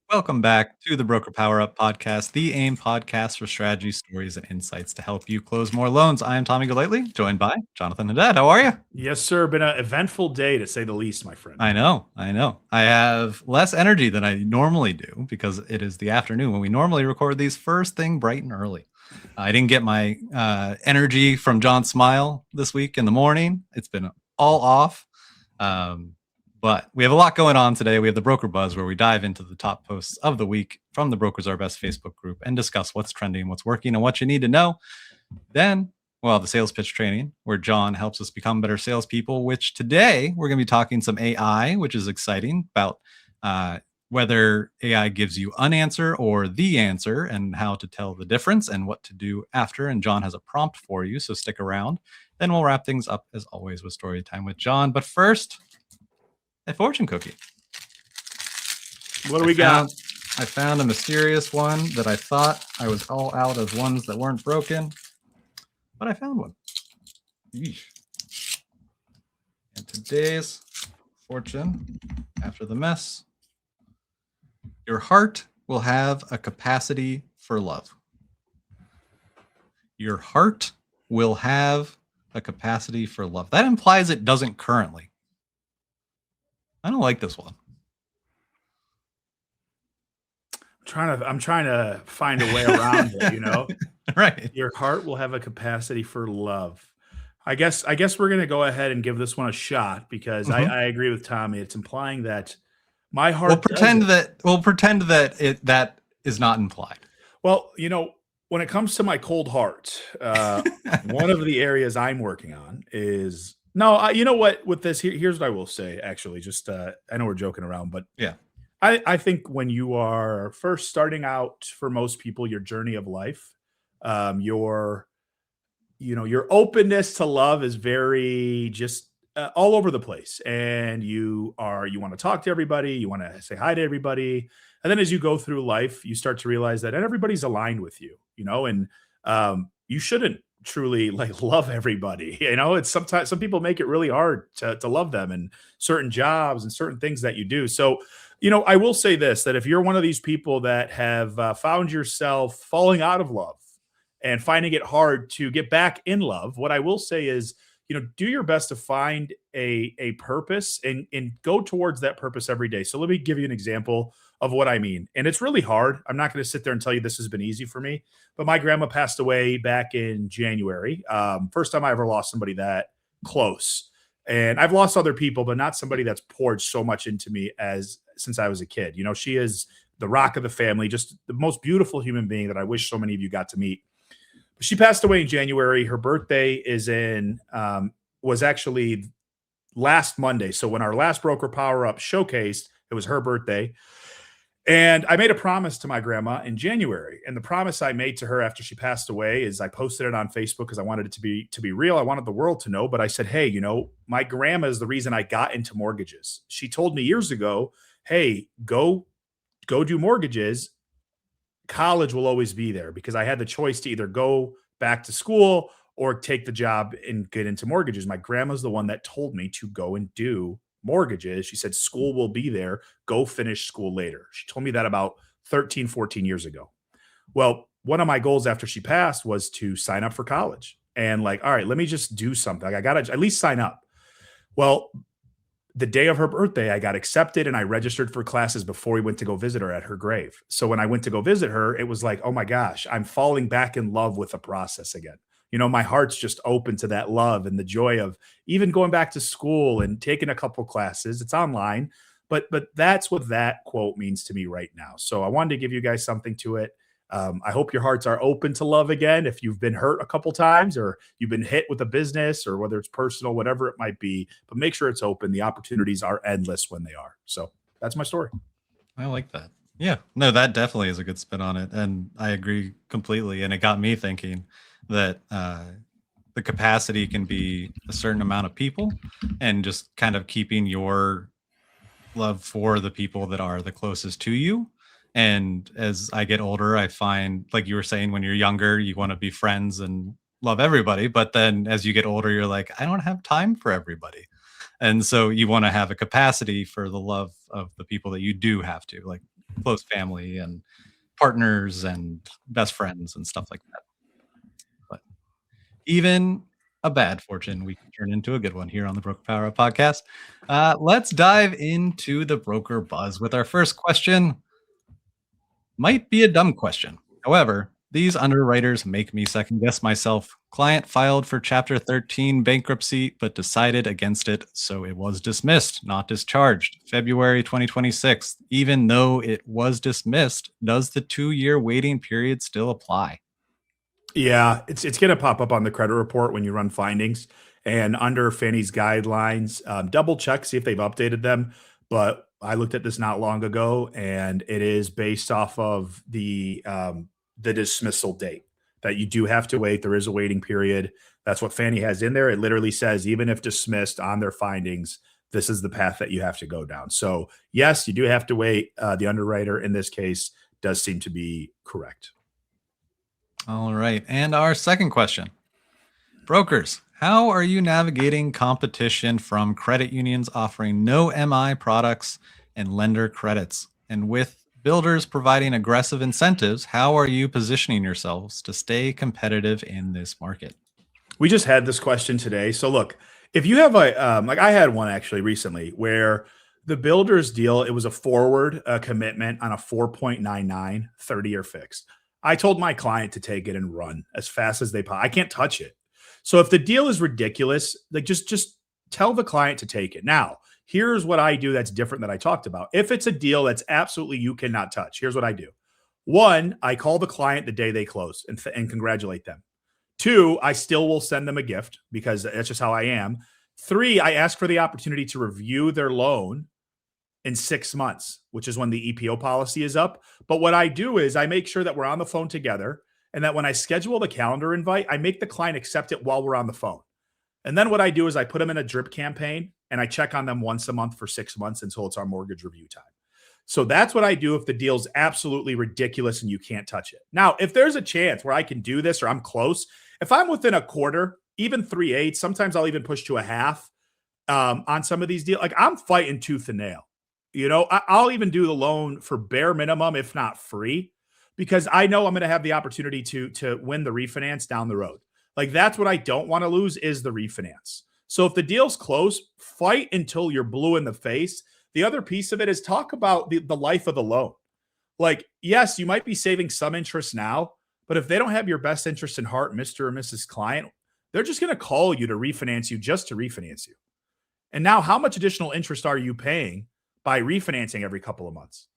Welcome back to the Broker Power Up podcast, the AIME podcast for strategy, stories, and insights to help you close more loans. I am Tommy Golightly, joined by Jonathon and Haddad. How are you? Yes, sir. Been an eventful day, to say the least, my friend. I know. I have less energy than I normally do because it is the afternoon when we normally record these first thing bright and early. I didn't get my energy from John's smile this week in the morning. It's been all off. But we have a lot going on today. We have the Broker Buzz, where we dive into the top posts of the week from the Brokers Are Best Facebook group and discuss what's trending, what's working, and what you need to know. Then we'll have the sales pitch training, where John helps us become better salespeople, which today we're going to be talking some AI, which is exciting, about whether AI gives you an answer or the answer and how to tell the difference and what to do after. And John has a prompt for you, so stick around. Then we'll wrap things up, as always, with story time with John. But first, a fortune cookie. What do we got? I found a mysterious one that I thought I was all out of ones that weren't broken, but I found one. Yeesh. And today's fortune, after the mess: your heart will have a capacity for love. Your heart will have a capacity for love. That implies it doesn't currently. I don't like this one. I'm trying to find a way around it, you know? Right. Your heart will have a capacity for love. I guess we're going to go ahead and give this one a shot, because I agree with Tommy. It's implying that my heart. We'll pretend that that is not implied. Well, you know, when it comes to my cold heart, one of the areas I'm working on is. No, you know what? With this, here's what I will say. Actually, just I know we're joking around, but yeah, I think when you are first starting out, for most people, your journey of life, your openness to love is very just all over the place, and you want to talk to everybody, you want to say hi to everybody, and then as you go through life, you start to realize that everybody's aligned with you, and you shouldn't truly love everybody. It's sometimes some people make it really hard to love them, and certain jobs and certain things that you do. So, I will say this, that if you're one of these people that have found yourself falling out of love and finding it hard to get back in love, what I will say is, do your best to find a purpose and go towards that purpose every day. So let me give you an example of what I mean. And it's really hard. I'm not going to sit there and tell you this has been easy for me, but my grandma passed away back in January. First time I ever lost somebody that close. And I've lost other people, but not somebody that's poured so much into me since I was a kid. She is the rock of the family, just the most beautiful human being that I wish so many of you got to meet. She passed away in January. Her birthday was actually last Monday. So when our last Broker Power Up showcased, it was her birthday. And I made a promise to my grandma in January. And the promise I made to her after she passed away is I posted it on Facebook because I wanted it to be real. I wanted the world to know. But I said, hey, my grandma is the reason I got into mortgages. She told me years ago, hey, go do mortgages. College will always be there, because I had the choice to either go back to school or take the job and get into mortgages. My grandma's the one that told me to go and do mortgages. She said, school will be there. Go finish school later. She told me that about 13, 14 years ago. Well, one of my goals after she passed was to sign up for college, and all right, let me just do something. I got to at least sign up. Well, the day of her birthday, I got accepted and I registered for classes before we went to go visit her at her grave. So when I went to go visit her, it was like, oh my gosh, I'm falling back in love with the process again. My heart's just open to that love and the joy of even going back to school and taking a couple classes. It's online, but that's what that quote means to me right now. So I wanted to give you guys something to it. I hope your hearts are open to love again. If you've been hurt a couple times, or you've been hit with a business, or whether it's personal, whatever it might be, but make sure it's open. The opportunities are endless when they are. So that's my story. I like that. Yeah, no, that definitely is a good spin on it. And I agree completely. And it got me thinking that the capacity can be a certain amount of people, and just kind of keeping your love for the people that are the closest to you. And as I get older, I find, like you were saying, when you're younger, you want to be friends and love everybody, but then as you get older, you're like, I don't have time for everybody. And so you want to have a capacity for the love of the people that you do have to, like close family and partners and best friends and stuff like that. But even a bad fortune, we can turn into a good one here on the Broker Power Up podcast. Let's dive into the broker buzz with our first question. Might be a dumb question. However, these underwriters make me second guess myself. Client filed for Chapter 13 bankruptcy, but decided against it, so it was dismissed, not discharged. February 2026. Even though it was dismissed, does the 2-year waiting period still apply? Yeah, it's going to pop up on the credit report when you run findings and under Fannie's guidelines. Double check, see if they've updated them. But I looked at this not long ago, and it is based off of the dismissal date that you do have to wait. There is a waiting period. That's what Fannie has in there. It literally says, even if dismissed on their findings, this is the path that you have to go down. So yes, you do have to wait. The underwriter in this case does seem to be correct. All right. And our second question. Brokers, how are you navigating competition from credit unions offering no MI products and lender credits? And with builders providing aggressive incentives, how are you positioning yourselves to stay competitive in this market? We just had this question today. So look, if you have like I had one actually recently where the builder's deal, it was a forward commitment on a 4.99 30-year fixed. I told my client to take it and run as fast as they possibly. I can't touch it. So if the deal is ridiculous, like just tell the client to take it. Now, here's what I do that's different that I talked about. If it's a deal that's absolutely you cannot touch, here's what I do. One, I call the client the day they close and congratulate them. Two, I still will send them a gift because that's just how I am. Three, I ask for the opportunity to review their loan in 6 months, which is when the EPO policy is up. But what I do is I make sure that we're on the phone together and that when I schedule the calendar invite, I make the client accept it while we're on the phone. And then what I do is I put them in a drip campaign and I check on them once a month for 6 months until it's our mortgage review time. So that's what I do if the deal's absolutely ridiculous and you can't touch it. Now, if there's a chance where I can do this or I'm close, if I'm within a quarter, even 3/8, sometimes I'll even push to a half on some of these deals. Like I'm fighting tooth and nail. You know, I'll even do the loan for bare minimum, if not free, because I know I'm going to have the opportunity to win the refinance down the road. Like that's what I don't want to lose is the refinance. So if the deal's close, fight until you're blue in the face. The other piece of it is talk about the life of the loan. Like, yes, you might be saving some interest now, but if they don't have your best interest in heart, Mr. or Mrs. Client, they're just going to call you to refinance you just to refinance you. And now how much additional interest are you paying by refinancing every couple of months?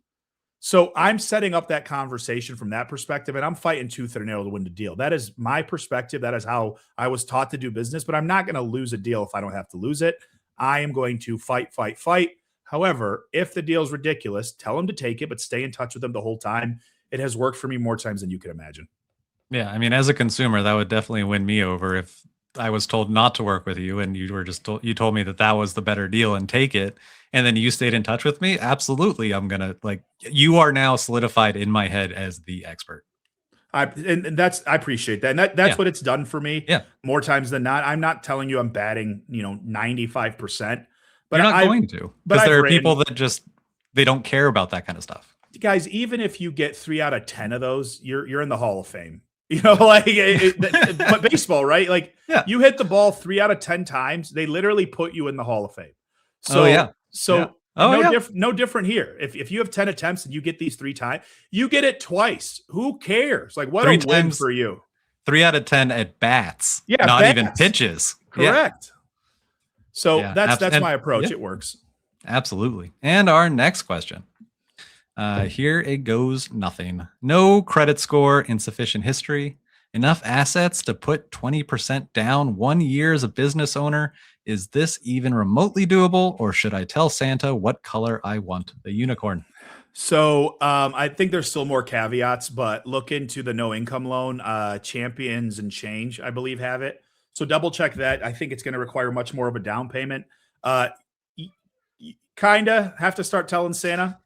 So I'm setting up that conversation from that perspective, and I'm fighting tooth and nail to win the deal. That is my perspective. That is how I was taught to do business, but I'm not going to lose a deal if I don't have to lose it. I am going to fight. However, if the deal is ridiculous, tell them to take it, but stay in touch with them the whole time. It has worked for me more times than you can imagine. Yeah, I mean, as a consumer, that would definitely win me over if I was told not to work with you and you were just you told me that that was the better deal and take it, and then you stayed in touch with me. Absolutely, I'm gonna like you are now solidified in my head as the expert. I appreciate that. And that's what it's done for me. Yeah, More times than not. I'm not telling you I'm batting, 95%. But you're not going to, because there are people that just they don't care about that kind of stuff. Guys, even if you get 3 out of 10 of those, you're in the Hall of Fame. But baseball, right? Like you hit the ball 3 out of 10 times, they literally put you in the Hall of Fame. So no different here. If you have 10 attempts and you get these 3 times, you get it twice. Who cares? Like what 3 a win for you. 3 out of 10 at bats. Yeah, not bats. even pitches. Correct. Yeah. So that's my approach. It works. Absolutely. And our next question. Here it goes nothing. No credit score, insufficient history, enough assets to put 20% down, 1 year as a business owner. Is this even remotely doable, or should I tell Santa what color I want the unicorn? So I think there's still more caveats, but look into the no income loan. Champions and Change, I believe, have it. So double check that. I think it's going to require much more of a down payment. Kind of have to start telling Santa,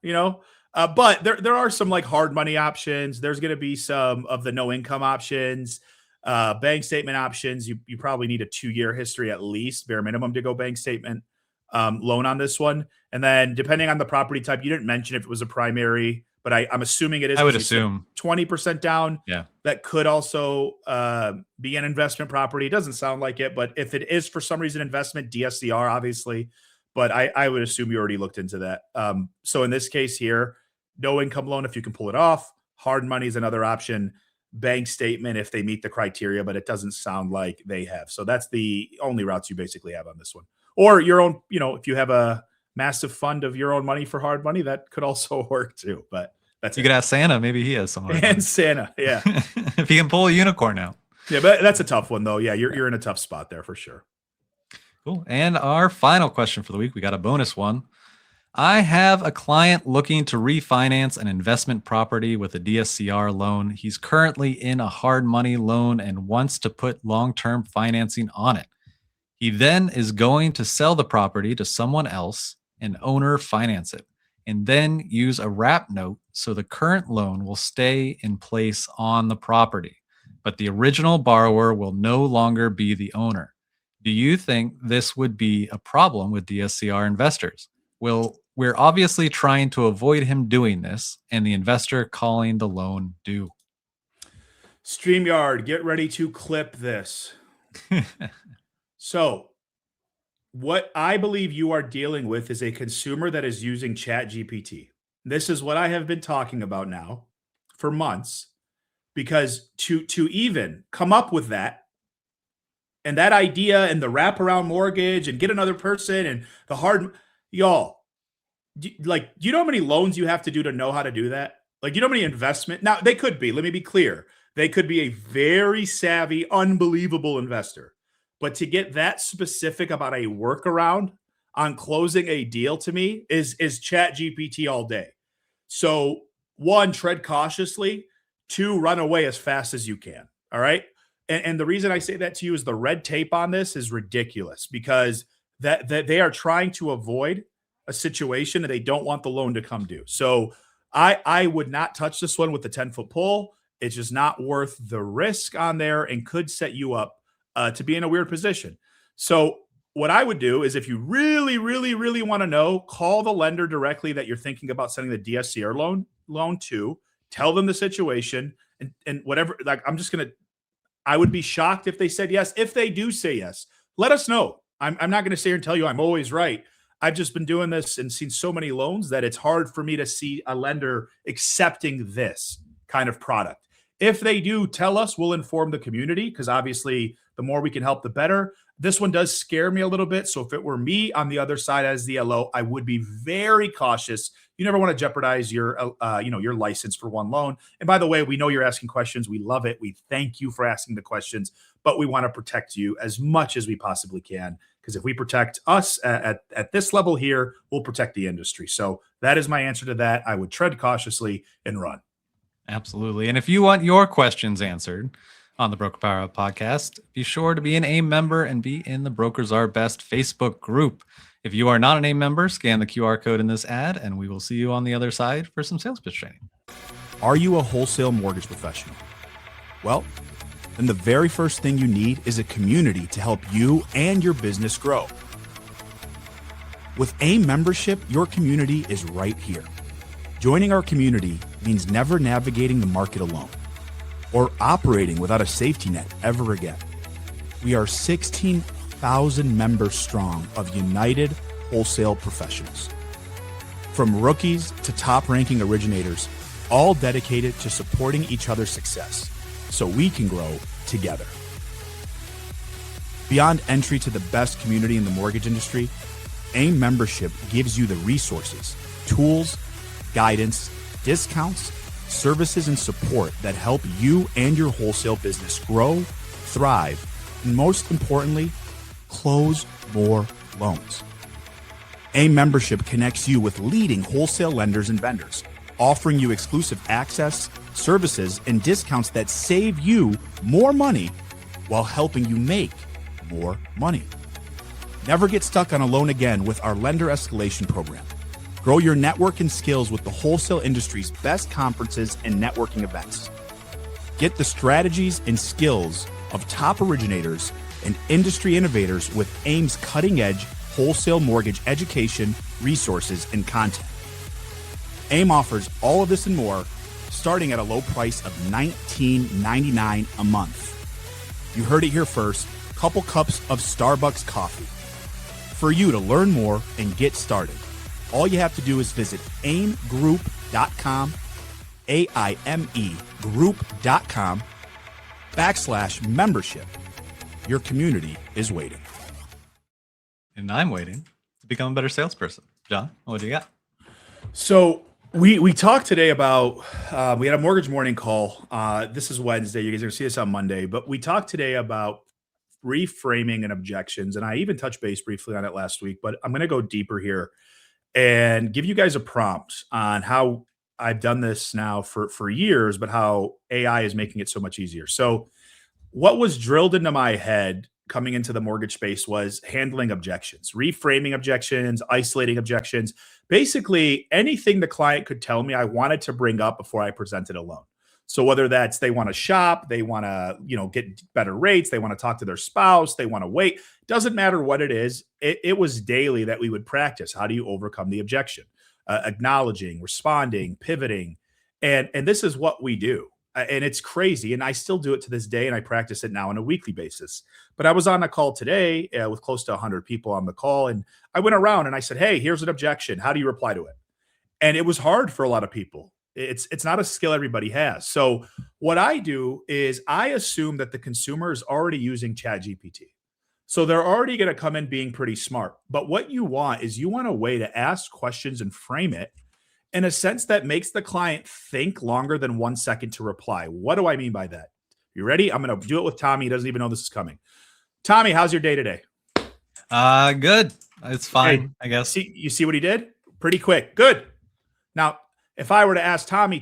but there are some like hard money options. There's going to be some of the no income options. Bank statement options, you probably need a 2-year history at least, bare minimum, to go bank statement loan on this one. And then depending on the property type, you didn't mention if it was a primary, but I'm assuming it is. I would assume 20% down. Yeah. That could also be an investment property. It doesn't sound like it, but if it is for some reason investment, DSCR obviously. But I would assume you already looked into that. So in this case here, no income loan if you can pull it off. Hard money is another option. Bank statement if they meet the criteria, but it doesn't sound like they have. So that's the only routes you basically have on this one. Or your own, if you have a massive fund of your own money for hard money, that could also work too. But that's you could ask Santa. Maybe he has some hard money. And Santa, yeah. If he can pull a unicorn out. Yeah, but that's a tough one though. Yeah, you're in a tough spot there for sure. Cool. And our final question for the week, we got a bonus one. I have a client looking to refinance an investment property with a DSCR loan. He's currently in a hard money loan and wants to put long-term financing on it. He then is going to sell the property to someone else and owner finance it, and then use a wrap note so the current loan will stay in place on the property, but the original borrower will no longer be the owner. Do you think this would be a problem with DSCR investors? We're obviously trying to avoid him doing this and the investor calling the loan due. StreamYard, get ready to clip this. So what I believe you are dealing with is a consumer that is using ChatGPT. This is what I have been talking about now for months, because to even come up with that and that idea and the wraparound mortgage and get another person and the hard, y'all, like, you know how many loans you have to do to know how to do that? Like, you know how many investment? Now, they could be, let me be clear. They could be a very savvy, unbelievable investor. But to get that specific about a workaround on closing a deal to me is ChatGPT all day. So 1, tread cautiously. 2, run away as fast as you can. All right. And the reason I say that to you is the red tape on this is ridiculous, because that they are trying to avoid a situation that they don't want the loan to come due. So I would not touch this one with the 10-foot pole. It's just not worth the risk on there and could set you up to be in a weird position. So what I would do is, if you really, really, really want to know, call the lender directly that you're thinking about sending the DSCR loan to, tell them the situation and whatever. Like, I would be shocked if they said yes. If they do say yes, let us know. I'm not going to sit here and tell you I'm always right. I've just been doing this and seen so many loans that it's hard for me to see a lender accepting this kind of product. If they do, tell us, we'll inform the community, because obviously the more we can help, the better. This one does scare me a little bit. So if it were me on the other side as the LO, I would be very cautious. You never want to jeopardize your license for one loan. And by the way, we know you're asking questions. We love it. We thank you for asking the questions, but we want to protect you as much as we possibly can, because if we protect us at this level here, we'll protect the industry. So that is my answer to that. I would tread cautiously and run. Absolutely. And if you want your questions answered on the Broker Power Up podcast, be sure to be an AIME member and be in the Brokers Are Best Facebook group. If you are not an AIME member, scan the QR code in this ad, and we will see you on the other side for some sales pitch training. Are you a wholesale mortgage professional? Well, then the very first thing you need is a community to help you and your business grow. With AIME membership, your community is right here. Joining our community means never navigating the market alone or operating without a safety net ever again. We are 16,000 members strong of united wholesale professionals. From rookies to top-ranking originators, all dedicated to supporting each other's success so we can grow together. Beyond entry to the best community in the mortgage industry, AIME membership gives you the resources, tools, guidance, discounts, services, and support that help you and your wholesale business grow, thrive, and most importantly, close more loans. AIME membership connects you with leading wholesale lenders and vendors, offering you exclusive access, services, and discounts that save you more money while helping you make more money. Never get stuck on a loan again with our lender escalation program. Grow your network and skills with the wholesale industry's best conferences and networking events. Get the strategies and skills of top originators and industry innovators with AIME's cutting-edge wholesale mortgage education, resources, and content. AIME offers all of this and more, starting at a low price of $19.99 a month. You heard it here first, couple cups of Starbucks coffee. For you to learn more and get started, all you have to do is visit aimegroup.com, AIME group.com/membership. Your community is waiting. And I'm waiting to become a better salesperson. John, what do you got? So we talked today about, we had a mortgage morning call. This is Wednesday. You guys are going to see us on Monday. But we talked today about reframing and objections. And I even touched base briefly on it last week. But I'm going to go deeper here and give you guys a prompt on how I've done this now for years, but how AI is making it so much easier. So what was drilled into my head coming into the mortgage space was handling objections, reframing objections, isolating objections, basically anything the client could tell me I wanted to bring up before I presented a loan. So whether that's they want to shop, they want to, get better rates, they want to talk to their spouse, they want to wait, doesn't matter what it is. It was daily that we would practice. How do you overcome the objection? Acknowledging, responding, pivoting. And this is what we do. And it's crazy. And I still do it to this day. And I practice it now on a weekly basis. But I was on a call today with close to 100 people on the call. And I went around and I said, hey, here's an objection. How do you reply to it? And it was hard for a lot of people. It's not a skill everybody has. So what I do is I assume that the consumer is already using ChatGPT. So they're already going to come in being pretty smart. But what you want is you want a way to ask questions and frame it in a sense that makes the client think longer than 1 second to reply. What do I mean by that? You ready? I'm going to do it with Tommy. He doesn't even know this is coming. Tommy, how's your day today? Good. It's fine, Hey, I guess. You see what he did? Pretty quick. Good. Now, if I were to ask Tommy,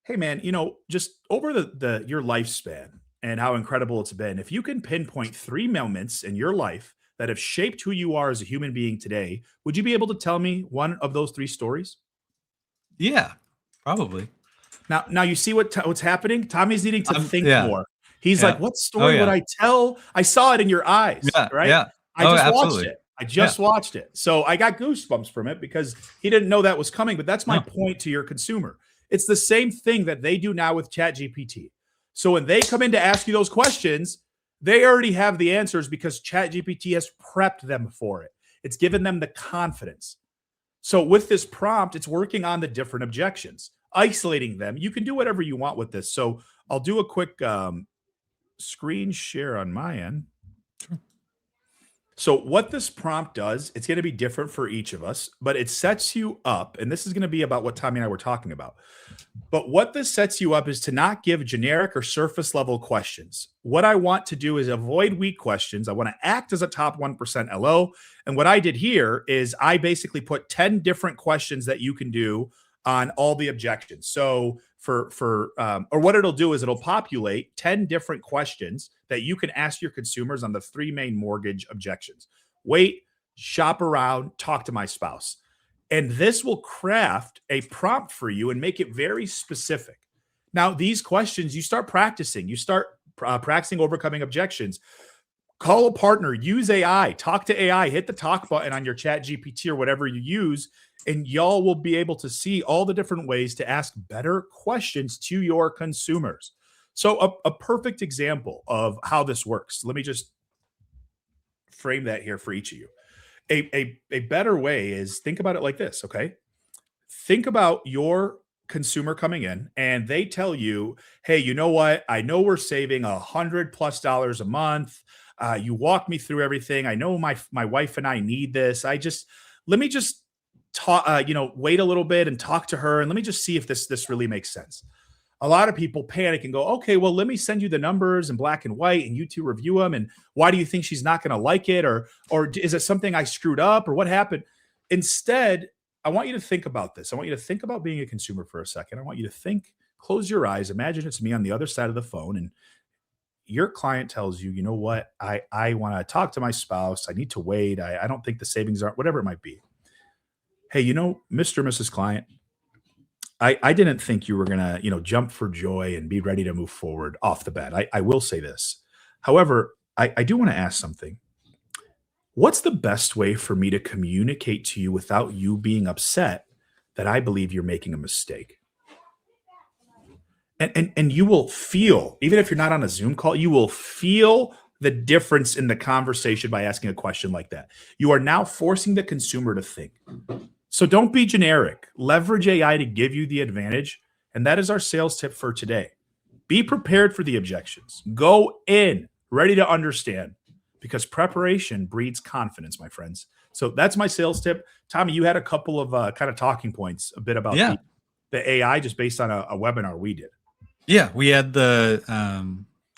hey man, just over your lifespan and how incredible it's been, if you can pinpoint 3 moments in your life that have shaped who you are as a human being today, would you be able to tell me one of those 3 stories? Yeah, probably. Now you see what's happening? Tommy's needing to think yeah. more. He's Yeah. like, what story would I tell? I saw it in your eyes, right? Yeah. I just watched absolutely. it. I just watched it. So I got goosebumps from it because he didn't know that was coming. But that's my point to your consumer. It's the same thing that they do now with ChatGPT. So when they come in to ask you those questions, they already have the answers because ChatGPT has prepped them for it. It's given them the confidence. So with this prompt, it's working on the different objections, isolating them. You can do whatever you want with this. So I'll do a quick screen share on my end. So what this prompt does, it's going to be different for each of us, but it sets you up, and this is going to be about what Tommy and I were talking about. But what this sets you up is to not give generic or surface level questions. What I want to do is avoid weak questions. I want to act as a top 1% LO. And what I did here is I basically put 10 different questions that you can do on all the objections. So or what it'll do is it'll populate 10 different questions that you can ask your consumers on the 3 main mortgage objections. Wait, shop around, talk to my spouse. And this will craft a prompt for you and make it very specific. Now, these questions, you start practicing. You start practicing overcoming objections. Call a partner, use AI, talk to AI, hit the talk button on your ChatGPT or whatever you use, and y'all will be able to see all the different ways to ask better questions to your consumers. So a perfect example of how this works. Let me just frame that here for each of you. A better way is think about it like this, okay? Think about your consumer coming in and they tell you, hey, you know what? I know we're saving $100+ a month. You walk me through everything. I know my wife and I need this. Let me just talk, wait a little bit and talk to her. And let me just see if this really makes sense. A lot of people panic and go, okay, well, let me send you the numbers in black and white and you two review them. And why do you think she's not going to like it? Or is it something I screwed up or what happened? Instead, I want you to think about this. I want you to think about being a consumer for a second. I want you to close your eyes. Imagine it's me on the other side of the phone and your client tells you, you know what? I want to talk to my spouse. I need to wait. I don't think the savings aren't, whatever it might be. Hey, Mr. or Mrs. Client, I didn't think you were going to, jump for joy and be ready to move forward off the bat. I will say this. However, I do want to ask something. What's the best way for me to communicate to you without you being upset that I believe you're making a mistake? And you will feel, even if you're not on a Zoom call, you will feel the difference in the conversation by asking a question like that. You are now forcing the consumer to think. So don't be generic. Leverage AI to give you the advantage. And that is our sales tip for today. Be prepared for the objections. Go in ready to understand, because preparation breeds confidence, my friends. So that's my sales tip. Tommy, you had a couple of kind of talking points a bit about the AI just based on a webinar we did. Yeah, we had the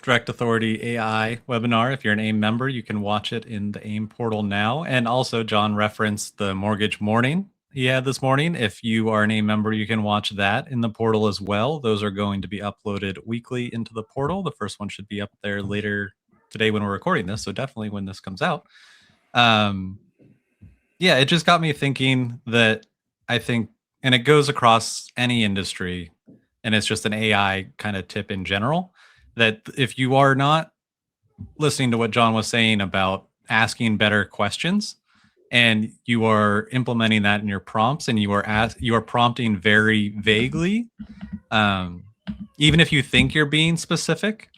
Direct Authority AI webinar. If you're an AIME member, you can watch it in the AIME portal now. And also, John referenced the mortgage morning he had this morning. If you are an AIME member, you can watch that in the portal as well. Those are going to be uploaded weekly into the portal. The first one should be up there later today when we're recording this, so definitely when this comes out. Yeah, it just got me thinking that I think, and it goes across any industry, and it's just an AI kind of tip in general, that if you are not listening to what John was saying about asking better questions, and you are implementing that in your prompts, and you are prompting very vaguely, even if you think you're being specific,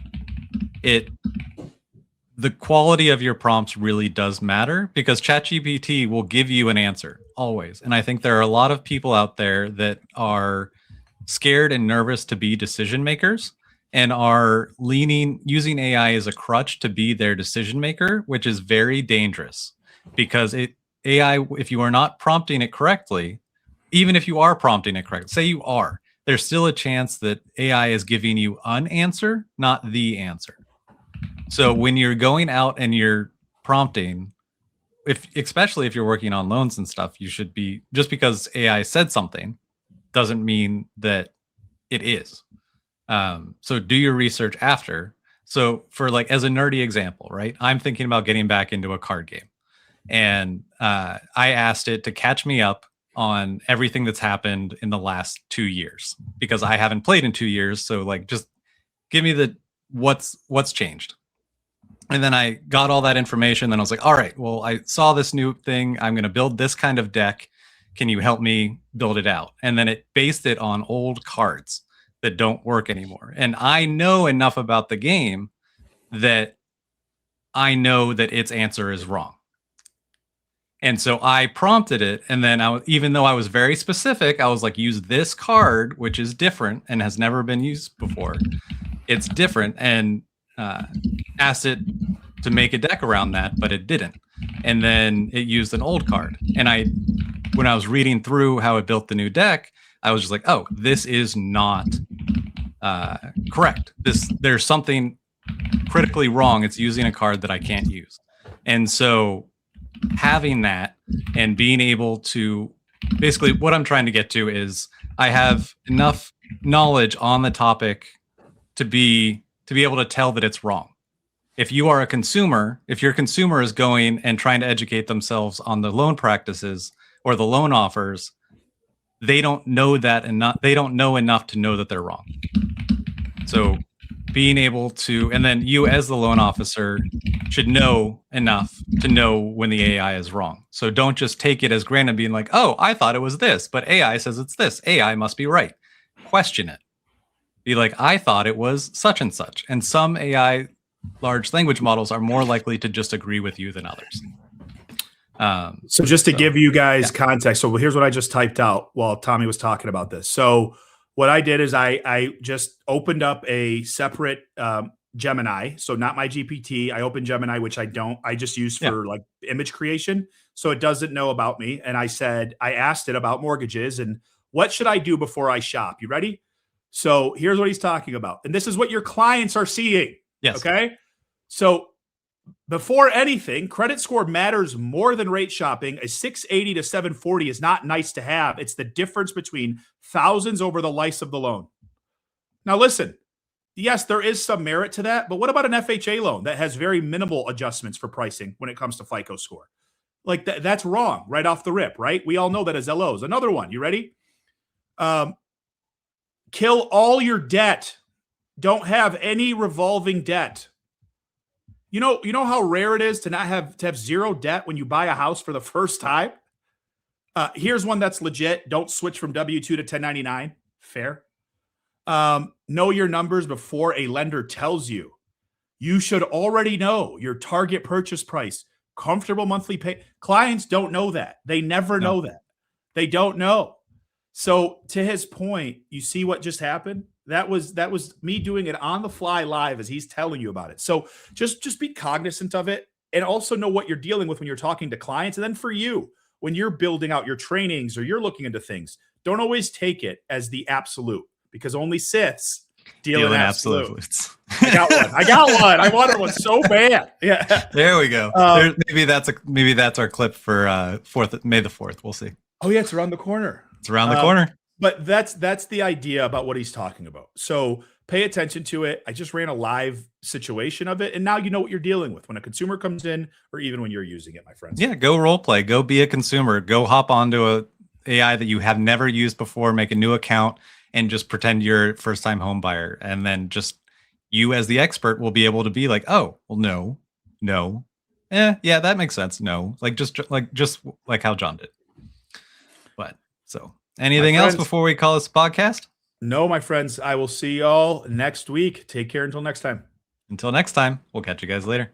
the quality of your prompts really does matter, because ChatGPT will give you an answer always. And I think there are a lot of people out there that are scared and nervous to be decision makers and are using AI as a crutch to be their decision maker, which is very dangerous, because AI, if you are not prompting it correctly, even if you are prompting it correctly, say you are, there's still a chance that AI is giving you an answer, not the answer. So when you're going out and you're prompting, especially if you're working on loans and stuff, you should be, just because AI said something doesn't mean that it is. So do your research after. So for, like, as a nerdy example, right? I'm thinking about getting back into a card game. And I asked it to catch me up on everything that's happened in the last 2 years, because I haven't played in 2 years. So, like, just give me what's changed. And then I got all that information. Then I was like, all right, well, I saw this new thing. I'm going to build this kind of deck. Can you help me build it out? And then it based it on old cards that don't work anymore. And I know enough about the game that I know that its answer is wrong. And so I prompted it. And then even though I was very specific, I was like, use this card, which is different and has never been used before. It's different. And asked it to make a deck around that, but it didn't. And then it used an old card. And when I was reading through how it built the new deck, I was just like, oh, this is not correct. There's something critically wrong. It's using a card that I can't use. And so having that and being able to, basically what I'm trying to get to is I have enough knowledge on the topic to be able to tell that it's wrong. If you are a consumer, if your consumer is going and trying to educate themselves on the loan practices or the loan offers, they don't know that enough. They don't know enough to know that they're wrong. So being able to, and then you as the loan officer should know enough to know when the AI is wrong. So don't just take it as granted, being like, oh, I thought it was this, but AI says it's this. AI must be right. Question it. Be like, I thought it was such and such. And some AI large language models are more likely to just agree with you than others. So just to give you guys context, so here's what I just typed out while Tommy was talking about this. So what I did is I just opened up a separate Gemini. So not my GPT. I opened Gemini, which I just use for like image creation. So it doesn't know about me. And I asked it about mortgages and what should I do before I shop? You ready? So here's what he's talking about. And this is what your clients are seeing. Yes. Okay. So before anything, credit score matters more than rate shopping. A 680 to 740 is not nice to have. It's the difference between thousands over the life of the loan. Now, listen, yes, there is some merit to that, but what about an FHA loan that has very minimal adjustments for pricing when it comes to FICO score? Like that's wrong right off the rip, right? We all know that as LOs. Another one, you ready? Kill all your debt. Don't have any revolving debt. You know how rare it is to have zero debt when you buy a house for the first time? Here's one that's legit. Don't switch from W-2 to 1099. Fair. Know your numbers before a lender tells you. You should already know your target purchase price, comfortable monthly pay. Clients don't know that. They never know that. They don't know. So to his point, you see what just happened? That was me doing it on the fly live as he's telling you about it. So just be cognizant of it and also know what you're dealing with when you're talking to clients. And then for you, when you're building out your trainings or you're looking into things, don't always take it as the absolute, because only Siths deal in absolutes. I got one. I wanted one so bad. Yeah. There we go. Maybe that's our clip for May the 4th. We'll see. Oh yeah, it's around the corner. It's around the corner. But that's the idea about what he's talking about. So pay attention to it. I just ran a live situation of it, and now you know what you're dealing with when a consumer comes in, or even when you're using it, my friends. Yeah, go role play. Go be a consumer. Go hop onto a AI that you have never used before. Make a new account and just pretend you're a first-time home buyer, and then just you as the expert will be able to be like, oh, well, no, yeah, that makes sense. No, just like how John did. But so. Anything else before we call this podcast? No, my friends. I will see y'all next week. Take care until next time. Until next time, we'll catch you guys later.